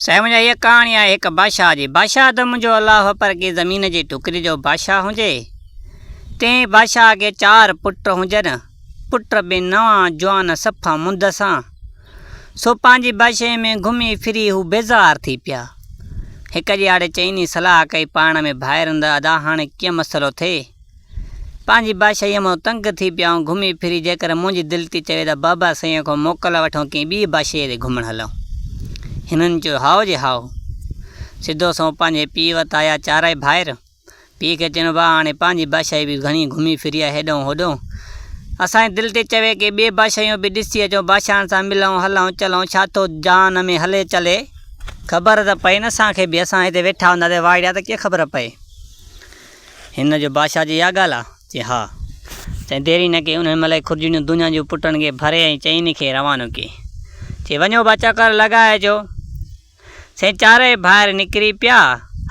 साईं मुंहिंजा हीअ कहाणी आहे हिकु बादशाह जी। बादशाह त मुंहिंजो अलाह पर की ज़मीन जी टुकड़ी जो बादशाह हुजे। तंहिं बादशाह खे 4 पुट हुजनि। पुट बि नवां जवान सफ़ा मुंद सां। सो पंहिंजी बादशाही में घुमी फिरी हू बेज़ार थी पिया। हिक ॾियारे चईनी सलाह कई पाण में भाइरनि अदा हाणे कीअं मसइलो थिए। पंहिंजी बादशाहीअ मां तंग थी पिया ऐं घुमी फिरी जेकर मुंहिंजी दिलि थी चवे त बाबा साईं खां मोकल वठूं कंहिं ॿी बादशाहीअ ते घुमणु हलूं। हिननि चयो हाओ जे हाओ। सिधो सो पंहिंजे पीउ वटि आया 4 भाइर। पीउ खे चवनि भाउ हाणे पंहिंजी बादशाही बि घणी घुमी फिरी आहे हेॾो होॾो। असांजी दिलि ते चवे की ॿिए बादशाहियूं बि ॾिसी अचूं, बादशाहनि सां मिलूं हलूं चलूं, छा थो जान में हले चले। ख़बर त पए न असांखे बि, असां हिते वेठा हूंदासीं वाड़िया त कीअं ख़बर पए। हिन जो बादशाह जी इहा ॻाल्हि आहे। चई हा। चई देरी न कई। उन महिल खुर्जियूं दुनिया जूं पुटनि खे भरे ऐं चईनी खे रवानो कई। चई वञो बा चकर लॻाइजो। साईं 4 भाइर निकिरी पिया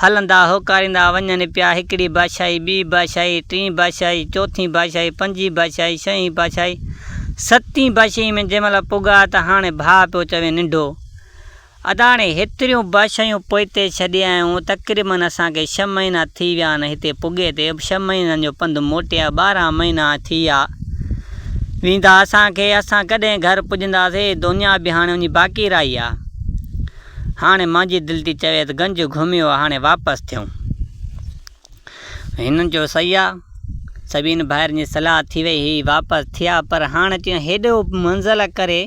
हलंदा होकारींदा वञनि पिया। हिकिड़ी बादशाही, ॿी बादशाही, 3 बादशाही, 4 बादशाही, 5 बादशाही, 6 बादशाही, 7 बादशाही में जंहिं महिल पुॻा त हाणे भाउ पियो चवे निंढो अदाणे हेतिरियूं बादशाहियूं पोइते छॾिया आहियूं। तक़रीबन असांखे 6 महीना थी विया आहिनि हिते पुॻे ते। 6 महीननि जो पंधु मोटिया, 12 महीना थी विया वेंदा असांखे। असां कॾहिं घर पुॼंदासीं। दुनिया बि हाणे उन बाक़ी रही आहे। हाणे मुंहिंजी दिलि थी चवे त गंज घुमियो आहे, हाणे वापसि थियूं। हिननि जो सही आहे। सभिनी भाइरनि जी सलाह थी वई, ही वापसि थिया। पर हाणे चयूं हेॾो मंज़िल करे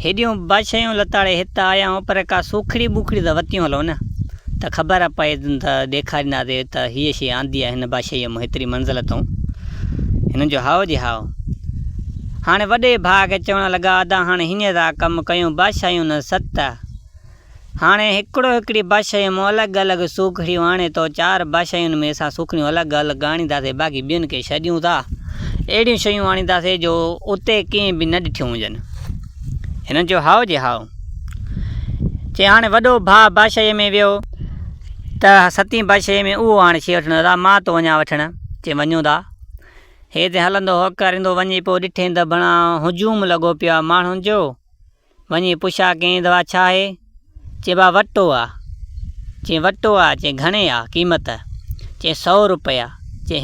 हेॾियूं बादशाहियूं लताड़े हितां आया आहियूं, पर का सूखड़ी बुखड़ी त वतियूं हलो न, त ख़बर पए त ॾेखारींदासीं त हीअ शइ आंदी आहे हिन बादशाहीअ मां हेतिरी मंज़िल तां। हिननि जो हाओ जी हाओ। हाणे वॾे भाउ खे चवणु लॻा अदा हाणे हीअं था कमु कयूं, बादशाहियूं न 7। हाणे हिकिड़ी बादशाहीअ मां अलॻि अलॻि सूखड़ियूं आणे थो। 4 बादशाहियुनि में असां सूखड़ियूं अलॻि अलॻि आणींदासीं, बाक़ी ॿियनि खे छॾियूं था। अहिड़ियूं शयूं आणींदासीं जो उते कंहिं बि न ॾिठियूं हुजनि। हिननि जो हाओ जे हाओ। चई हाणे वॾो भाउ बादशाहीअ में वियो त 7 बादशाहीअ में उहो हाणे शइ वठणु दादा मां थो वञा वठणु। चई वञो था। हेॾे हलंदो होकारींदो वञी पोइ ॾिठे त भणा हुजूम लॻो पियो आहे माण्हुनि जो। वञी पुछा कई दवा छा आहे। चई बा वटो आहे। चई वटो आहे। चई घणे आहे क़ीमत। चई 100 रुपया। चई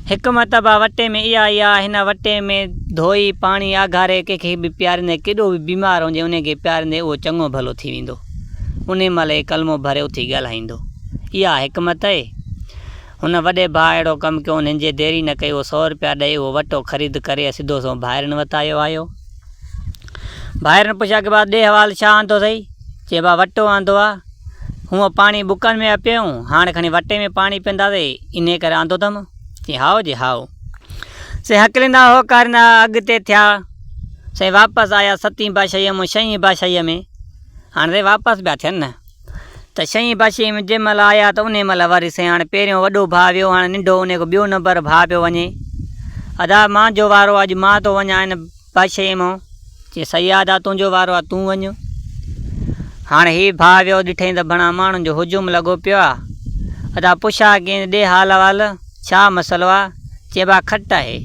हिकमत बा वटे में इहा हिन वटे में धोई पाणी आघारे कंहिंखे बि पीआरींदे, केॾो बि बीमार हुजे उनखे पीआरींदे उहो चङो भलो थी वेंदो। उन महिल कलमो भरे उथी ॻाल्हाईंदो। इहा हिकमत आहे। हुन वॾे भाउ अहिड़ो कमु कयो। उन्हनि जे देरी न कई। उहो 100 रुपया ॾेई उहो वटो ख़रीद करे सिधो सो भाइरनि वटि आयो। भाइरनि पुछा की बा ॾे हवाल छा आंदो अथई। चई बा वटो आंदो आहे। हूअं पाणी बुकनि में पियूं, हाणे खणी वटे में पाणी पीअंदासीं, इन करे आंदो अथमि। चई हाओ जी हाओ। से हकलींदा होकारींदा अॻिते थिया। से वापसि आया 7 बादशाहीअ मां 6 बादशाहीअ में। हाणे ते वापसि पिया थियनि न, त 6 बादशाहीअ में जंहिं महिल आया त उन महिल वरी से हाणे पहिरियों वॾो भाउ वियो, हाणे निंढो उन खां ॿियो नंबर भाउ पियो वञे। अदा मुंहिंजो वारो अॼु मां थो वञा हिन बादशाहीअ मां। चई सही आहे अदा तुंहिंजो वारो आहे, तूं वञ। हाणे हीउ भाउ वियो ॾिठईं त भणा माण्हुनि जो हुजूम लॻो पियो आहे। अदा पुछा कंहिं ॾे हाल अहिवाल छा मसइलो आहे। चई बा खट आहे।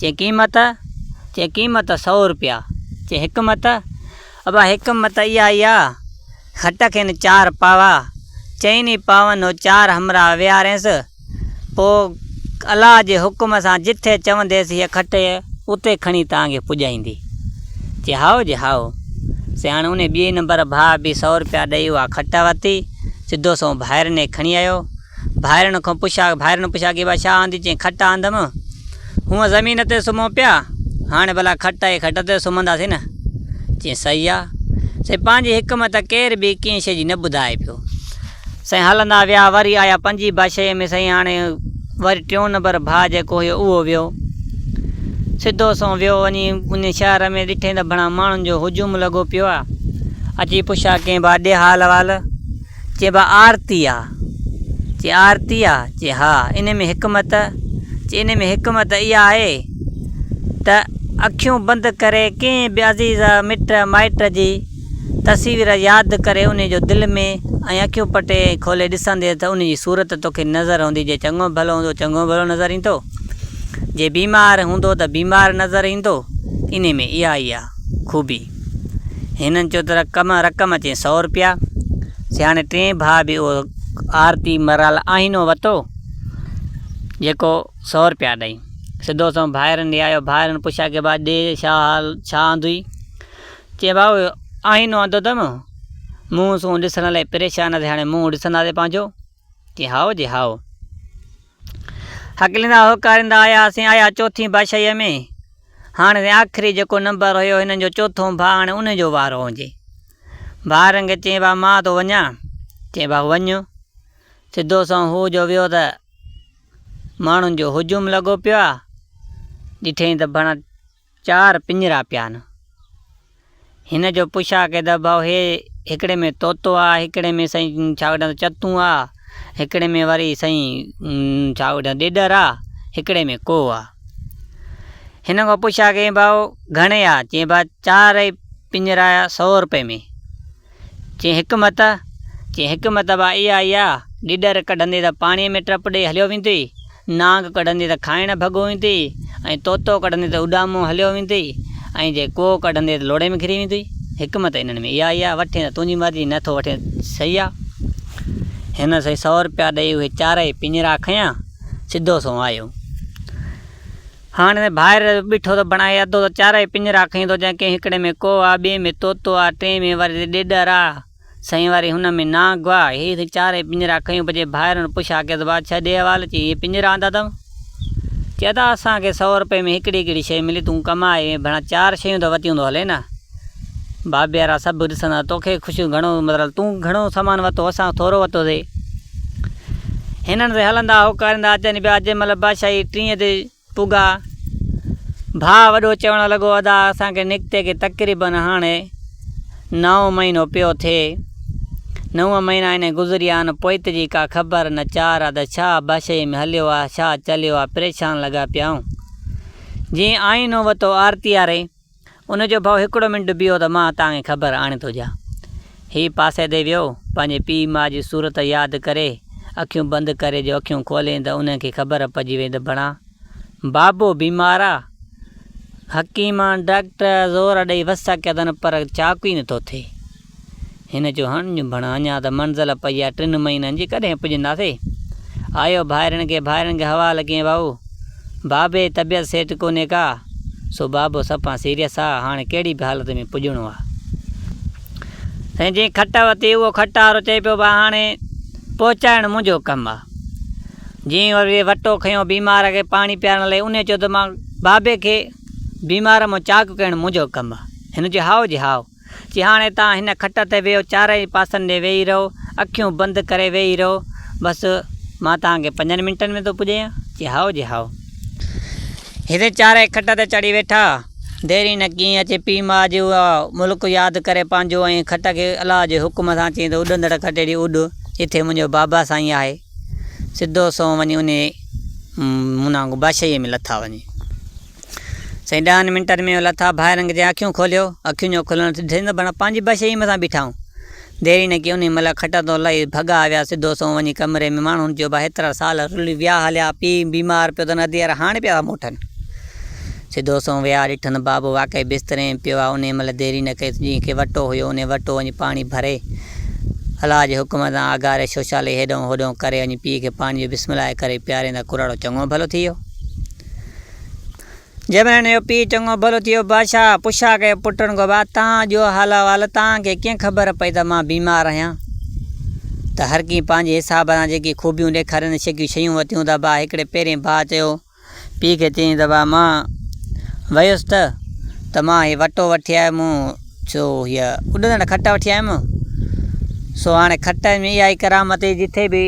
चई क़ीमत। चई क़ीमत 100 रुपया। चई हिकमत। अबा हिकमत इहा ई आहे। खट खे 4 पावा। 4 पावनि 4 हमरा विहारेसि। पोइ अलाह जे हुकुम सां जिथे चवंदेसि हीअ खट उते खणी तव्हांखे पुॼाईंदी। चई हाओ जे हाओ। से हाणे उन ॿिए नंबर भाउ बि 100 रुपया ॾेई उहा खट वरिती। सिधो सो भाइरनि खणी आयो। भाइरनि पुछा की भई छा आंदी। चई खट आंदमि। हूअं ज़मीन ते सुम्हूं पिया, हाणे भला खट ते सुम्हंदासीं न। चई सही आहे। से पंहिंजी हिकमत केर बि कंहिं शइ जी न ॿुधाए पियो। साईं हलंदा विया। वरी आया 5 बादशाहीअ में। साईं हाणे वरी 3 नंबर भाउ जेको हुयो उहो वियो। सिधो सो वियो वञी उन शहर में ॾिठे त भणा माण्हुनि जो हुजूम लॻो पियो आहे। अची पुछा कंहिं बा ॾे हाल अहिवाल। चई बा आरती आहे। चई आरती आहे। चई हा। इन में हिकमत। चई इन में हिकमत इहा आहे त अखियूं बंदि करे कंहिं बि अज़ीज़ मिट माइट जी तस्वीर यादि करे उन जो दिलि में ऐं अखियूं पटे खोले ॾिसंदे त उन जी सूरत तोखे नज़र हूंदी। जे चङो भलो हूंदो चङो भलो नज़र ईंदो, जे बीमार हूंदो त बीमार नज़र ईंदो। इन में इहा ई आहे ख़ूबी। हिननि चयो त रक़म चई 100 रुपया। हाणे टे भाउ बि उहो आरती मराल आहीनो वरितो जेको 100 रुपया ॾेई सिधो सो भाइरनि ॾे आयो। भाइरनि पुछा की भाउ ॾे छा हाल छा आंदुई? चए भाऊ आहीनो आंदो अथमि मुंहुं सूं ॾिसण लाइ परेशान थिए, हाणे मुंहुं ॾिसंदासीं पंहिंजो। चई हाओ जी हाओ। हकलींदा होकारींदा आयासीं, आया चौथी बादशाहीअ में। हाणे आख़िरी जेको नंबर हुयो हिननि जो चौथों भाउ, हाणे उन जो वारो हुजे। भाउरनि खे चई भाउ मां थो वञा। चई भाउ वञ। सिधो सो हू जो वियो त माण्हुनि जो हुजूम लॻो पियो आहे। ॾिठईं त भणा 4 पिंजरा पिया आहिनि। हिन जो पुछा के त भाउ हे हिकिड़े में तोतो आहे, हिकिड़े में साईं छा वठंदा चतूं आहे, हिकिड़े में वरी साईं छा वठंदा ॾेॾर आहे, हिकिड़े में को आहे। हिन खां पुछा कई भाउ घणे आहे? चई भाउ 4 पिंजरा 100 रुपए में। चई हिकमत? चई हिकमत भाउ इहा ॾेॾर कढंदी त पाणीअ में टप ॾेई हलियो वेंदी, नांग कढंदी त खाइण भॻो वेंदी, ऐं तोतो कढंदी त उॾामो हलियो वेंदी, ऐं जे को कढंदी त लोड़े में घिरी वेंदी। हिकमत हिननि में इहा वठे त तुंहिंजी मर्ज़ी, नथो वठे सही आहे। हिन साईं 100 रुपया ॾेई उहे 4 पिंजरा खयां, सिधो सो आयो। हाणे ॿाहिरि ॿिठो त बणाए अधो त 4 पिंजरा खईं थो, जंहिंखे हिकिड़े में को आहे, ॿिए में तोतो आहे, टे में वरी ॾेॾर आहे, साईं वरी हुन में नांग आहे। हे 4 पिंजरा खयूं। बजे ॿाहिरि पुछा के त भाउ छा ॾे हवाल? चई इहे पिंजरा आंदा अथव। चए त असांखे 100 रुपए में हिकिड़ी हिकिड़ी शइ मिली, तूं कमाए भणा 4 शयूं त वरितियूं थो हले न। बाबे वारा सभु ॾिसंदा, तोखे ख़ुशियूं घणो मतिलबु तूं घणो सामान वरितो, असां थोरो वरितोसीं। हिननि ते हलंदा होकारींदा अचनि पिया। जंहिंमहिल बादशाही 30 ते पुॻा, भाउ वॾो चवणु लॻो अदा असांखे निकिते के तक़रीबन हाणे 9 महीनो पियो थिए, 9 महीना हिन गुज़री विया आहिनि, पोइत जी का ख़बर न चार आहे त छा बादशाही में हलियो आहे, छा चलियो आहे, परेशान लॻा पिया आहियूं। जीअं आईनो वरितो आरती वारे, उनजो भाउ हिकिड़ो मिंट बीहो त मां तव्हांखे ख़बर आणे थो ॾियां। हीउ पासे ते वियो, पंहिंजे पीउ माउ जी सूरत यादि करे, अखियूं बंदि करे जो अखियूं खोले त उनखे ख़बर पइजी वई त भणा बाबो बीमार आहे। हकीम डॉक्टर ज़ोर ॾेई वस कया अथनि पर चाकू ई नथो थिए। हिन जो हण भणा अञा त मंज़िल पई आहे 3 महीननि जी, कॾहिं पुॼंदासीं। आयो भाइरनि खे हवालु कयईं भाऊ बाबे तबियत सेठ कोन्हे का, सो बाबो सफ़ा सीरियस आहे, हाणे कहिड़ी बि हालत में पुॼणो आहे। साईं जीअं खट वरिती उहो खट वारो चए पियो भाउ हाणे पहुचाइणु मुंहिंजो कमु आहे। जीअं वरी वटो खयों बीमार खे पाणी पीआरण लाइ, उन चयो त मां बाबे खे बीमार मां चाक करणु मुंहिंजो कमु आहे। हिन चयो हाओ जी हाओ। चई हाणे तव्हां हिन खट ते वेहो, 4 पासनि ते वेही रहो, अखियूं बंदि करे वेही रहो, बसि मां तव्हांखे 5 मिंटनि में थो पुॼायां। चई हाओ जी हाओ। हिते 4 खट ते चढ़ी वेठा, देरी न कीअं अचे पीउ माउ जो मुल्क यादि करे पंहिंजो, ऐं खट खे अलाह जे हुकुम सां चई त उॾंदड़ खटेड़ी उॾ, जिथे मुंहिंजो बाबा साईं आहे। सिधो सो वञी उन मुना बादशाहीअ में लथा वञे। साईं 10 मिंटनि में लथा, भाइरनि खे अखियूं खोलियो, अखियुनि जो खुलण ॾिठे त भणा पंहिंजी बादशाही में असां बीठा आहियूं। देरी न की उन महिल खट तो लही भॻा विया, सिधो सो वञी कमरे में। माण्हुनि चयो भाउ हेतिरा साल विया हलिया, पीउ बीमार पियो त नदी वारा हाणे पिया मोटनि। सिधो सो विया, ॾिठनि बाबो वाक़ई बिस्तरे में पियो आहे। उन महिल देरी न कई, जीअं की वटो हुयो उन वटो वञी पाणी भरे, अलाह जे हुकुम सां आगारे शौचालय हेॾो होॾो करे वञी पीउ खे पाणी जो बिस्मिल्लाह करे पीआरे त कुराड़ो चङो भलो थी वियो। जंहिंमहिल हिन जो पीउ चङो भलो थी वियो, बादशाह पुछा कयो पुटनि खां भाउ तव्हांजो हाल अहिवाल तव्हांखे कीअं ख़बर पई त मां बीमार आहियां? त हर कंहिं पंहिंजे हिसाब सां जेकी खूबियूं ॾेखारींदी शयूं वरितियूं त भाउ हिकिड़े पहिरें भाउ चयो पीउ खे, चयईं त भाउ मां वियुसि त मां हीअ वटो वठी आयुमि, छो हीअ उॾंदड़ खट वठी आयुमि, सो हाणे खट में इहा ई करामत, जिथे बि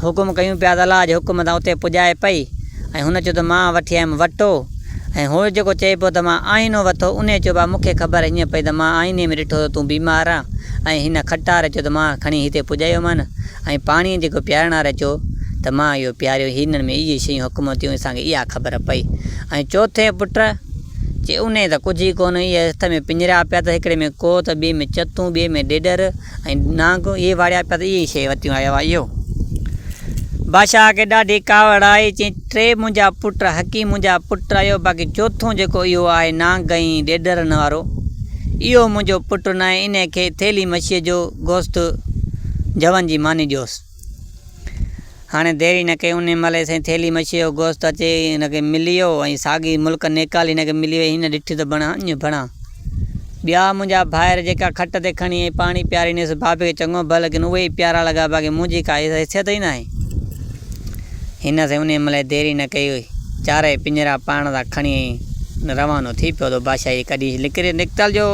हुकुम कयूं पिया त अलाह जे हुकुम सां उते पुॼाए पई। ऐं हुन चयो त मां वठी आयुमि वटो, ऐं हू जेको चए पियो त मां आईनो वरितो, उन चयो भाउ मूंखे ख़बर हीअं पई त मां आईने में ॾिठो त तूं बीमार आहे, ऐं हिन खट वारे चयो त मां खणी हिते पुॼायोमांनि, ऐं पाणी जेको पीआरण वारे चयो त मां इहो पीआरियो। हिननि में इहे शयूं हुकुम थियूं, असांखे इहा ख़बर पई। ऐं चौथे पुट चए उन त कुझु ई कोन, इहे हथ में पिंजरा पिया त हिकिड़े में को त ॿिए में चतूं, ॿिए में ॾेॾर ऐं नांग, इहे वाड़िया पिया त इहे शइ वरितियूं आयो आहे इहो। बादशाह खे ॾाढी कावड़ आई, चई 3 मुंहिंजा पुट हकी मुंहिंजा पुट आहियो, बाक़ी चोथों जेको इहो आहे नांग ऐं ॾेॾरनि वारो, इहो मुंहिंजो पुटु न आहे, इन खे थेली मच्छीअ जो गोश्त जवन जी मानी ॾियोसि। हाणे देरी न कई, उन महिल साईं थेली मच्छीअ जो गोश्त अचे हिनखे मिली वियो ऐं साॻी मुल्क नेकाली हिनखे मिली वई। हिन ॾिठी त बणा भणा ॿिया मुंहिंजा भाइर जेका खट ते खणी पाणी पियारींदुसि बाबे खे चङो भल, लेकिन उहे ई प्यारा लॻा, बाक़ी मुंहिंजी का हैसियत ई न आहे। हिन से उन महिल देरी न कई हुई, चारे पिंजरा पाण सां खणी रवानो थी पियो त बादशाह कढी निकितल जो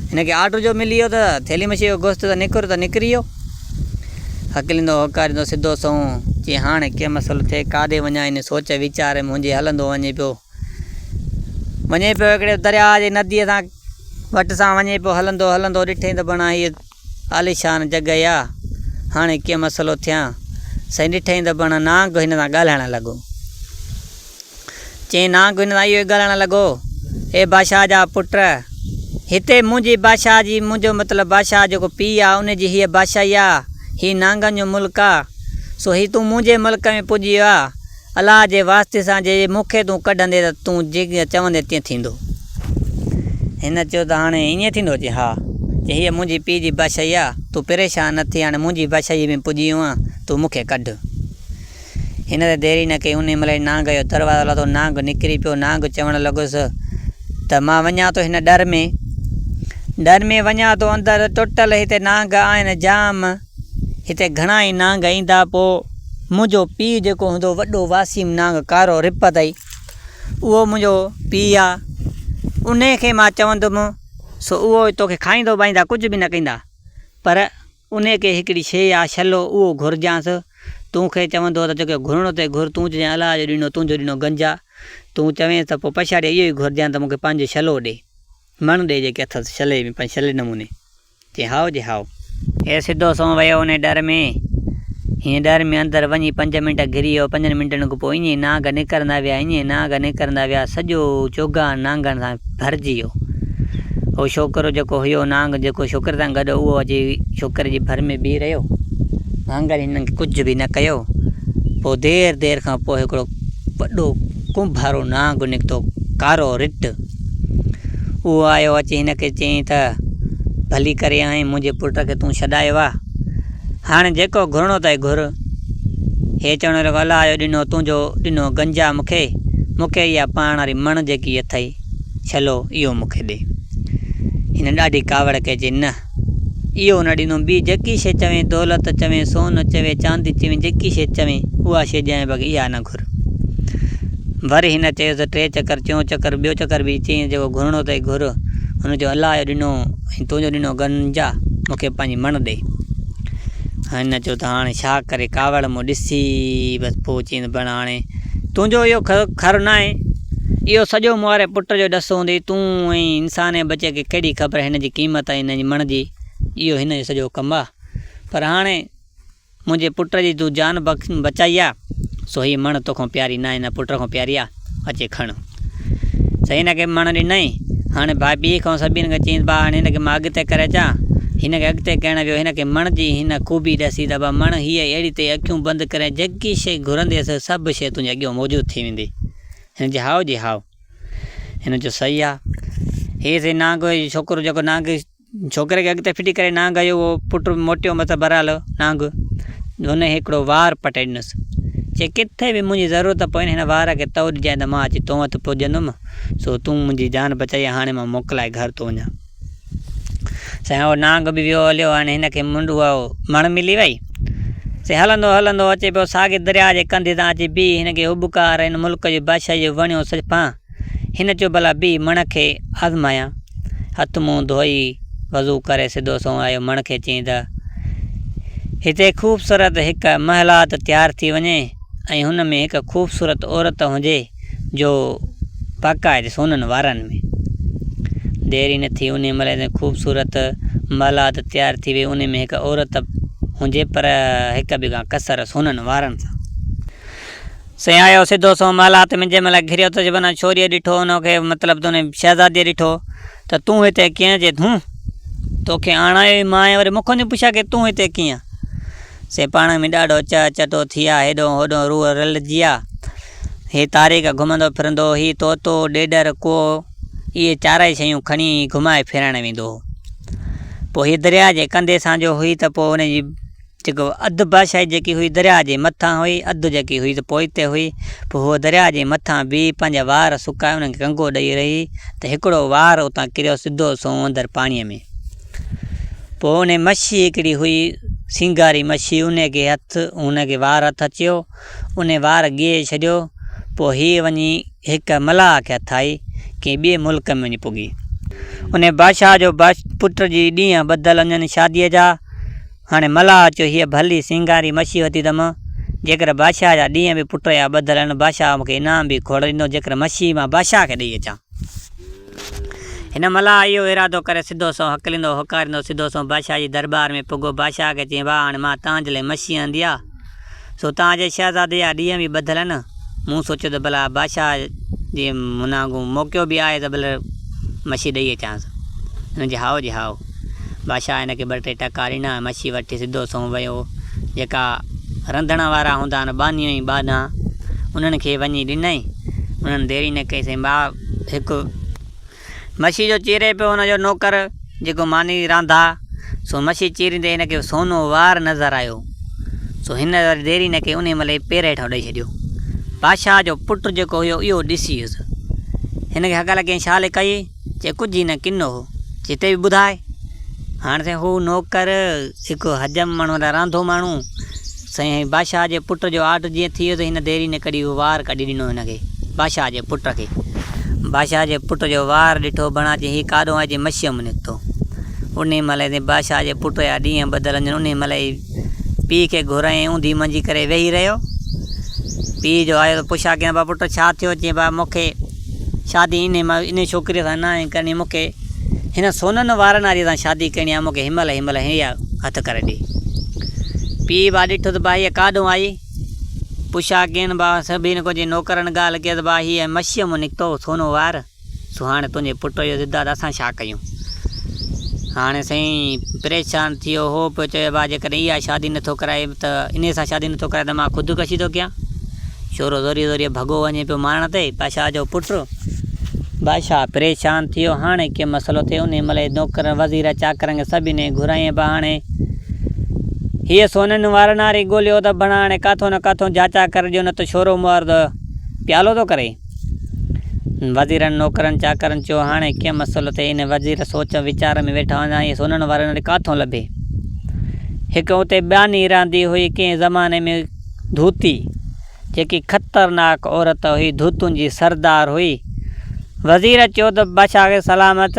हिनखे आर्डर जो मिली वियो त थेली मच्छीअ जो गोश्त त निकिरी वियो। हकलींदो हकारींदो सिधो सहूं चई हाणे कंहिं मसइलो थिए काॾे वञा, इन सोच वीचार मुंहिंजे हलंदो वञे पियो हिकिड़े दरिया जे नदीअ सां वट सां वञे पियो, हलंदो ॾिठई त बणा हीअ आलिशान जॻह आहे, हाणे कीअं मसइलो थियां। साईं ॾिठई त बणा नांग हिन सां ॻाल्हाइणु लॻो। चई नांग हिन सां इहो ॻाल्हाइणु लॻो, ए बादशाह जा पुट, हिते मुंहिंजी बादशाह जी, मुंहिंजो मतिलबु बादशाह जेको पीउ आहे उनजी हीअ बादशाही आहे, हीअ नांगनि जो मुल्क आहे, सो हीअ तूं मुंहिंजे मुल्क में पुॼी वियो आहे। अलाह जे वास्ते सां जे मूंखे तूं कढंदे त तूं जीअं चवंदे तीअं थींदो। हिन चयो त हाणे ईअं थींदो? चई हा, चई हीअ मुंहिंजी पीउ जी बादशाही आहे, तूं परेशान न थी, हाणे मुंहिंजी बादशाही में पुॼी वियो आहे, तूं मूंखे कढ। हिन ते देरी न कई, उन महिल नांग जो दरवाज़ो लाथो, नांग निकिरी पियो। नांग चवणु लॻुसि त मां वञा थो हिन डर में वञा थो अंदरि, टोटल हिते नांग आहिनि जाम, हिते घणा ई नांग ईंदा। पोइ मुंहिंजो पीउ जेको हूंदो वॾो वासीम नांग कारो रिपतई, उहो मुंहिंजो पीउ आहे, उन खे मां चवंदुमि सो उहो तोखे खाईंदो बाईंदा, कुझु बि न कंदा, पर उन खे हिकिड़ी शइ आहे छलो, उहो घुरिजांसि। तूंखे चवंदो त जेको घुरणो ते घुर, तूं चई अलाह जो ॾिनो तुंहिंजो ॾिनो गंजा, तूं चवें त पोइ पछाड़े इहो ई घुरिजांइ त मूंखे पंहिंजो छलो ॾे, मण ॾे जेके अथसि छले में, पंहिंजे छले नमूने। चई हाओ जे हाओ। हे सिधो सो वियो उन डर में, हीअं डर में अंदरि वञी 5 मिंट घिरी वियो। 5 मिंटनि खां पोइ ईअं नांग निकिरंदा विया, सॼो चोगा नांगनि सां भरिजी वियो। उहो छोकिरो जेको हुयो नांग, जेको छोकिरे सां गॾु, उहो अची छोकिरे जी भर में बीह रहियो। नांगनि हिननि खे कुझु बि न कयो। पोइ देरि खां पोइ हिकिड़ो वॾो कुंभारो नांग निकितो, कारो रिट। उहो आयो, अची हिन खे चयईं त भली करे आई, मुंहिंजे पुट खे तूं छॾायो आहे, हाणे जेको घुरणो अथई घुर। हे चवणु लॻो अलाह जो ॾिनो तुंहिंजो ॾिनो गंजा, मूंखे इहा पाण वारी मण जेकी अथई छलो, इहो मूंखे ॾे। हिन ॾाढी कावड़ कई, चई न इहो न ॾींदुमि, ॿी जेकी शइ चवें, दौलत चवें, सोन चवे, चांदी चवें, जेकी शइ चवें उहा शइ ॾियां, बाक़ी इहा न घुर। वरी हिन चयोसि 3 चकर, 4 चकर, ॿियो चकर बि चयईं जेको घुरणो अथई घुर। हुन चयो अलाह जो ॾिनो ऐं तुंहिंजो ॾिनो गंजा, मूंखे पंहिंजी मण ॾे। हिन चयो त हाणे छा करे, कावड़ मूं ॾिसी बसि। पोइ चयईं बण हाणे तुंहिंजो इहो खर न आहे, इहो सॼो मूं वारे पुट जो ॾसु हूंदी, तूं ऐं इंसान जे बचे खे कहिड़ी ख़बर हिन जी क़ीमत आहे, हिन जी मण जी, इहो हिन जो सॼो कमु आहे। पर हाणे मुंहिंजे पुट जी तूं जान बचाई आहे, सो हीअ मण तोखां प्यारी न आहे, हिन पुट खां प्यारी आहे, अचे खण। सही हिन खे मण ॾिनई। हाणे भाउ ॿिए खां सभिनि खे चयईं भाउ हाणे हिन खे मां अॻिते करे अचां। हिन खे अॻिते कहण वियो, हिन खे मण जी हिन ख़ूबी ॾसी त भाउ मण हीअ अहिड़ी ते अखियूं बंदि करे जेकी शइ घुरंदेसि सभु शइ तुंहिंजे अॻियां मौजूदु थी वेंदी। हिन जे हाओ जी हाओ। हिन जो सही आहे। हे से नांग छोकिरो जेको नांग छोकिरे खे अॻिते फिटी करे नांग आयो, उहो पुटु मोटियो मतिलबु बराल नांग, हुन हिकिड़ो वार पटे ॾिनसि। चई किथे बि मुंहिंजी ज़रूरत पए हिन वार खे तौ ॾिजांइ त मां अची तो वटि पुॼंदुमि, सो तूं मुंहिंजी जान बचाई, हाणे मां मोकिलाए घर थो वञा। साईं उहो नांग बि वियो हलियो। हाणे हिन खे मुंड उहा मण मिली वई। से हलंदो अचे पियो साॻे दरिया जे कंधे तां अची बि। हिन खे उबकार हिन मुल्क जी बादशाही जो वणियो सफ़ा। हिन चयो भला बि मण खे आज़मायां। हथ मुंहुं धोई वज़ू करे सिधो सो आयो। मण खे चयईं त हिते ख़ूबसूरत हिकु महलात तयारु थी वञे ऐं हुन में हिकु ख़ूबसूरत औरत हुजे जो बाक़ाइदे सोननि वारनि में। देरी न थी, उन महिल ख़ूबसूरत महलात तयारु थी वई। उन में हिकु औरत हुजे पर हिकु बि कसर सोननि वारनि सां। साईं आयो सिधो सो महलात में। जंहिं महिल घिरियो त माना छोरीअ ॾिठो हुनखे, मतिलबु तुंहिंजे शहज़ादीअ ॾिठो त तूं हिते कीअं? जे तोखे आणायो ई मां, वरी मूंखां थी पुछा की तूं हिते कीअं? से पाण में ॾाढो चटो थी विया, हेॾो होॾो रूह रलिजी विया। हे तारीख़ घुमंदो फिरंदो, ही तोतो ॾेॾर को इहे चारई शयूं खणी घुमाए फिराइण वेंदो हो। पोइ हीअ दरिया जे कंधे सां जो हुई त पोइ हुनजी जेको अधु बादशाही जेकी हुई दरिया जे मथां हुई, अधु जेकी हुई त पोइते हुई। पोइ हूअ दरिया जे मथां बीह पंहिंजा वार सुकाए उनखे कंगो ॾेई रही त हिकिड़ो वार उतां किरियो सिधो सो अंदरि पाणीअ में। पोइ उन मच्छी हिकिड़ी हुई सिंगारी मच्छी, उनखे वार हथु अचियो, उन वार ॻे छॾियो। पोइ हीअ वञी हिकु मलाह खे हथु आई कंहिं ॿिए मुल्क में वञी पुॻी। उन बादशाह जो पुट जी ॾींहं ॿधल वञनि शादीअ जा। हाणे मलाह चयो हीअ भली सिंगारी मच्छी वठी अथमि, जेकर बादशाह जा ॾींहं बि पुट जा ॿधल आहिनि बादशाह मूंखे इनाम बि खोड़ ॾींदो, जेकर मच्छी मां बादशाह खे ॾेई अचां। हिन मलाह इहो इरादो करे सिधो सो हकलींदो हकारींदो सिधो सो बादशाह जी दरबार में पुॻो। बादशाह खे चई वाह हाणे मां तव्हांजे लाइ मच्छी आंदी आहे, सो तव्हांजे शहज़ादे जा ॾींहं बि ॿधल आहिनि। मूं सोचियो त भला बादशाह जे मुनागो मौक़ो बि आहे त भले मच्छी ॾेई अचांसि। हिन जे हाओ जी हाओ बादशाह हिनखे 2-3 टका ॾिना, मच्छी वठी सिधो सो वियो। जेका रंधण वारा हूंदा आहिनि बानियूं ई बाना, उन्हनि खे वञी ॾिनई। उन्हनि देरी न कई, साईं भाउ हिकु मच्छी जो चीरे पियो हुनजो नौकर जेको मानी रांधा, सो मच्छी चीरींदे हिनखे सोनो वार नज़र आयो। सो हिन वरी देरी न कई, उन महिल पेर हेठां ॾेई छॾियो। बादशाह जो पुटु जेको हुयो इहो ॾिसी वियुसि, हिनखे हक लॻी छा कई, चए कुझु ई न किनो हो, जिते बि ॿुधाए। हाणे साईं हू नौकर हिकु हजम माण्हू रांधो माण्हू, साईं बादशाह जे पुट जो आर्डर जीअं थी वियो त हिन देरी न कढी वार कढी ॾिनो हिनखे बादशाह जे पुट खे। बादशाह जे पुट जो वार ॾिठो बणा चई हीउ काॾो आहे, जे मच्छीअ में निकितो। उन महिल बादशाह जे पुट जा ॾींहं ॿधल वञनि। उन महिल पीउ खे घुराई ऊंधी मंझी करे वेही रहियो। पीउ जो आयो त पुछा कयां बा पुट छा थियो, चई बा मूंखे शादी इन छोकिरीअ सां न आहे करणी, मूंखे हिन सोननि वारनि वारी सां शादी करणी आहे, मूंखे हिनमहिल हीअ हथु करे ॾे। पीउ बा ॾिठो त बा हीअ काॾो आई, पुछा कयनि बा सभिनि कुझु नौकरनि ॻाल्हि कयो त बा हीअ मच्छीअ मां निकितो सोनो वार। सो हाणे तुंहिंजे पुट जो ज़िदा त असां छा कयूं। हाणे साईं परेशान थी वियो हो, पियो चए बा जेकॾहिं इहा शादी नथो कराए त इन सां शादी नथो कराए त मां ख़ुदिकशी थो कयां। छोरो ज़ोरी भॻो वञे पियो मारण ते, बादशाह जो पुटु। बादशाह परेशान थी वियो। हाणे कीअं मसइलो थिए, उन महिल नौकर वज़ीर चाकरनि खे सभिनी घुराईं बा हाणे हीअ सोननि वारनि वारी ॻोल्हियो त भणा हाणे काथो न काथो जाचा करे ॾियो, न त छोरो मुआर प्यालो थो करे। वज़ीरनि नौकरनि चाकरनि चयो हाणे कीअं मसइलो थिए। इन वज़ीर सोच वीचार में वेठा वञा इहे सोननि वारनि वारी काथो लभे। हिकु उते ॿियानी रहंदी हुई कंहिं ज़माने में धूती, जेकी ख़तरनाक औरत हुई, धूतुनि जी सरदार हुई। वज़ीर चयो त बादशाह खे सलामत,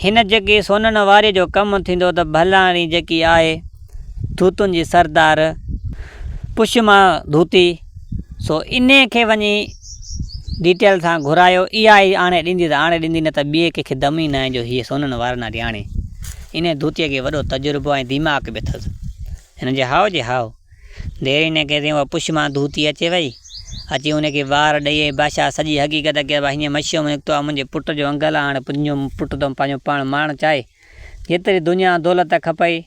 हिन जेकी सोननि वारी जो कमु थींदो त भलाणी जेकी आहे धूतुनि जी सरदार पुष्मा धूती, सो इन खे वञी डिटेल सां घुरायो। इहा ई आणे ॾींदी त आणे ॾींदी, न त ॿिए कंहिंखे दम ई न आहे जो हीअ सोननि वारनि वारी आणे। इन धूतीअ खे वॾो तजुर्बो ऐं दिमाग़ बि अथसि। हिन जे हाओ जे हाओ देरी न कई, उहा पुष्मा धूती अचे वई, अची हुनखे वार ॾेई बादशाह सॼी हक़ीक़त कया भई हीअं मच्छीअ में निकितो आहे, मुंहिंजे पुट जो अंगल आहे। हाणे तुंहिंजो पुटु त पंहिंजो पाण मारण चाहे, जेतिरी दुनिया दौलत खपई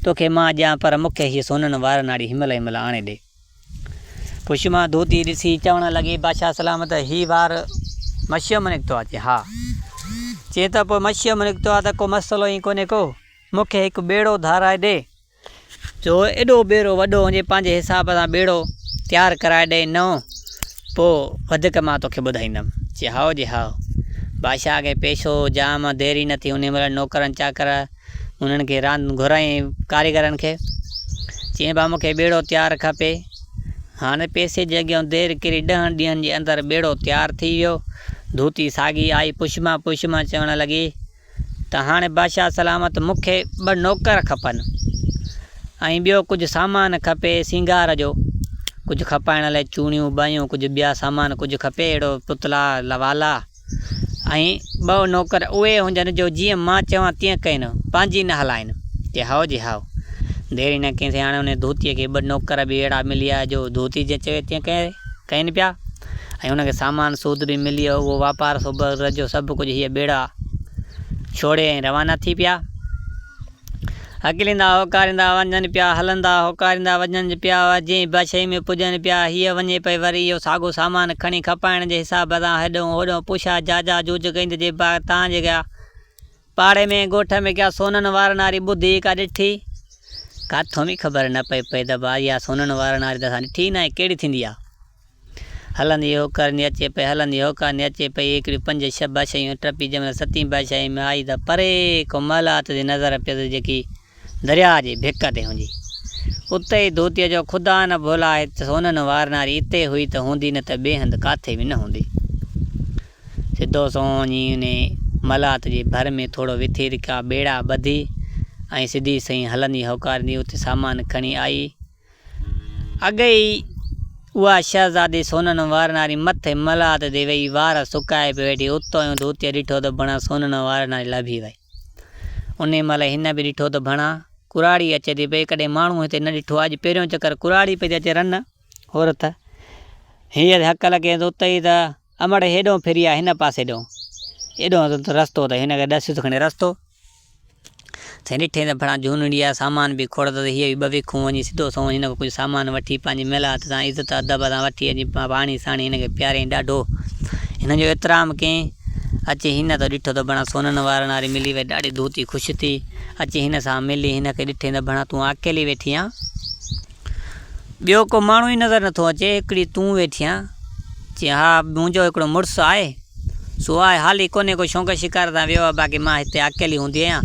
तोखे मां ॾियां, पर मूंखे हीअ सोननि वारनि वारी हिनमहिल आणे ॾे। पुष्मा धूती ॾिसी चवणु लॻी बादशाह सलामत हीअ वार मच्छीअ में निकितो आहे। चए हा। चए त पोइ मच्छीअ में निकितो आहे त को मसइलो ई कोन्हे को, मूंखे हिकु ॿेड़ो धाराए ॾे, जो एॾो ॿेड़ो वॾो हुजे पंहिंजे हिसाब सां ॿेड़ो तयारु कराए ॾे नओं, पोइ वधीक मां तोखे ॿुधाईंदुमि। चए हाओ जे हाओ। बादशाह खे पेशो जाम देरी न थी, उन महिल नौकरनि चाकर उन्हनि खे घुराईं कारीगरनि खे, चई बा मूंखे ॿेड़ो तयारु खपे। हाणे पैसे जे अॻियां देरि किरी 10 ॾींहंनि जे अंदरि ॿेड़ो तयारु थी वियो। धूती साॻी आई। पुष्मा चवणु लॻी त हाणे बादशाह सलामत मूंखे 2 नौकर खपनि ऐं ॿियो कुझु सामान खपे सिंगार जो, कुझु खपाइण लाइ चूड़ियूं बायूं, कुझु ॿिया सामान कुझु खपे अहिड़ो पुतला लवाला, ऐं 2 नौकर उहे हुजनि जो जीअं मां चवां तीअं कनि, पंहिंजी न हलाइनि। चए हाओ जी हाओ। देरी न कंहिंसे हाणे हुन धूतीअ खे 2 नौकर बि अहिड़ा मिली विया जो धूती जे चवे तीअं कनि पिया, ऐं हुनखे सामान सूद बि मिली वियो। उहो वापारु जो सभु कुझु हीअ ॿेड़ा छोड़े ऐं रवाना थी पिया। हकिलींदा होकारींदा वञनि पिया, हलंदा होकारींदा वञनि पिया, जीअं बादशाही में पुॼनि पिया। हीअ वञे पई वरी इहो साॻियो सामान खणी खपाइण जे हिसाब सां हेॾो होॾो पुछा जाजा जूझ कईंदे जे तव्हांजे क्या पाड़े में ॻोठ में क्या सोननि वारनि वारी ॿुधी का ॾिठी, काथों बि ख़बर न पई त भाई इहा सोननि वारनि वारी त असां ॾिठी न आहे, कहिड़ी थींदी आहे। हलंदी होकारींदी अचे पई, हलंदी होकारींदी अचे पई। हिकिड़ी 5-6 बादशाहियूं टपी जंहिंमहिल 7हीं बादशाही में आई त परे को मलात जी नज़र पियो जेकी दरिया जे भिक ते हुई। उते ई धोतीअ जो ख़ुदा न भोला सोननि वारनि वारी हिते हुई त हूंदी, न त ॿिए हंधि काथे बि न हूंदी। सिधो सोनी उन मलात जी भर में थोरो विथीर का ॿेड़ा ॿधी ऐं सिधी सही हलंदी होकारींदी उते सामान खणी आई। अॻे ई उहा शहज़ादी सोननि वारनि वारी मथे मलात ते वेही वार सुकाए पई वेठी। उतो धोतीअ ॾिठो त भणा सोननि वारनि वारी लभी वई। उन महिल हिन बि ॾिठो त भणा कुराड़ी अचे थी पई। कॾहिं माण्हू हिते न ॾिठो, अॼु पहिरियों चकर कुराड़ी पई अचे रन औरत। हीअ हक़ लॻे उते ई त अमड़ हेॾो फिरी आहे हिन पासे ॾो, एॾो रस्तो त हिनखे ॾसियो खणे रस्तो साईं। ॾिठे त भणा झूनड़ी आहे, सामान बि खोड़ त हीअ बि 2 विखूं वञी सिधो सो हिन खां कुझु सामान वठी पंहिंजी महिलात सां इज़त अदब सां वठी अची पाणी साणी हिनखे प्यारे ॾाढो हिन जो एतिराम कयईं। अची हिन त ॾिठो त भणा सोननि वारनि वारी मिली वई, ॾाढी धोती ख़ुशि थी अची हिन सां मिली। हिनखे ॾिठे त भणा तूं अकेली वेठी आहीं, ॿियो को माण्हू ई नज़र नथो अचे, हिकिड़ी तूं वेठी आहीं। चई हा मुंहिंजो हिकिड़ो मुड़ुसु आहे, सो आहे हाली कोन्हे, को शौक़ु शिकार सां वियो आहे, बाक़ी मां हिते अकेली हूंदी आहियां,